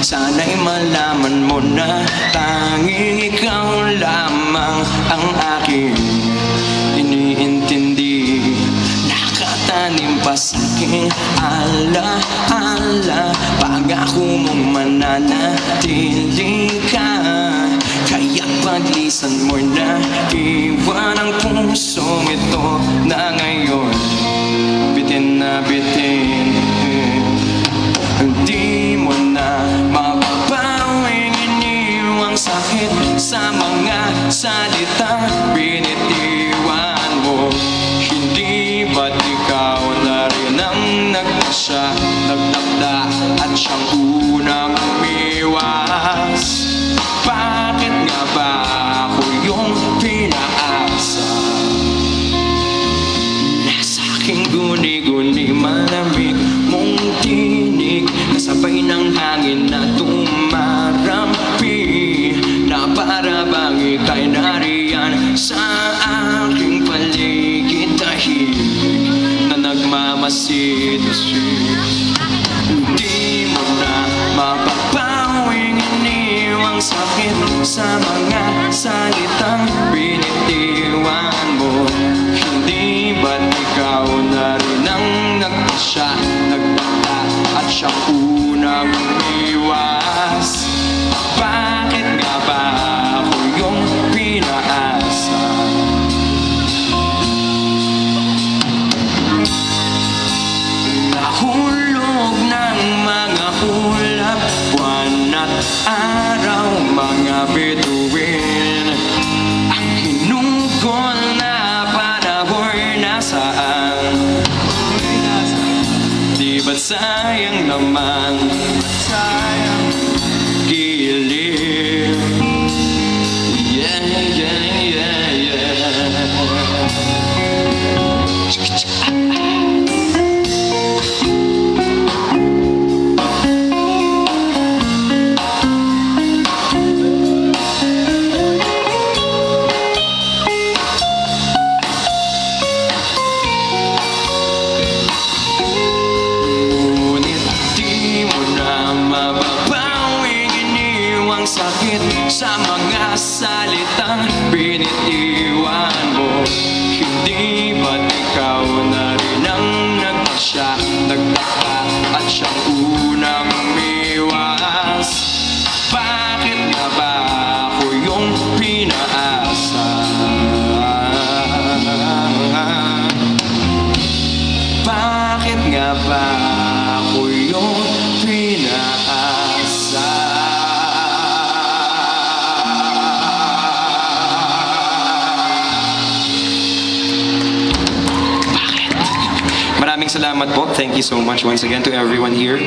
Sana'y malaman mo na tanging ikaw lamang ang aking iniintindi. Nakatanim pa sa'king ala-ala, pangako mong mananatili ka. Kaya paglisan mo na iwan ang pusong ito na ngayon bitin na bitin. Hindi mo na mapapawing iniwang sakit sa mga salitang binitiwan mo. Hindi ba't ikaw na rin ang nagpasya, nagtakda at siyang unang umiwas? Bakit nga ba ako yung pinaasa? Nasa aking guni-guni malamig mong tinig, kasabay ng hangin na tumarampi, na para bang ika'y nariyan sa aking paligid, tahimik na nagmamasid-masid. Hindi mo na mapapawing iniwang sakit sa mga salitang binitiwan mo. Hindi ba't ikaw na rin ang nagpasya, nagtakda at siyang unang umiwas? Bakit nga ba ako yung pinaasa? Nahulog ng mga ulap, buwan at araw, mga bituin. Ang hinungkol na panahon nasaan? Di ba't sayang naman, sayang gilid? Yeah, yeah, yeah, yeah. Sakit sa mga salitang binitiwan mo. Hindi ba't ikaw na rin ang nagpasya, nagtakda at siyang unang umiwas? Bakit nga ba ako yung pinaasa? Bakit nga ba ako yung pinaasa? Maraming salamat po. Thank you so much once again to everyone here.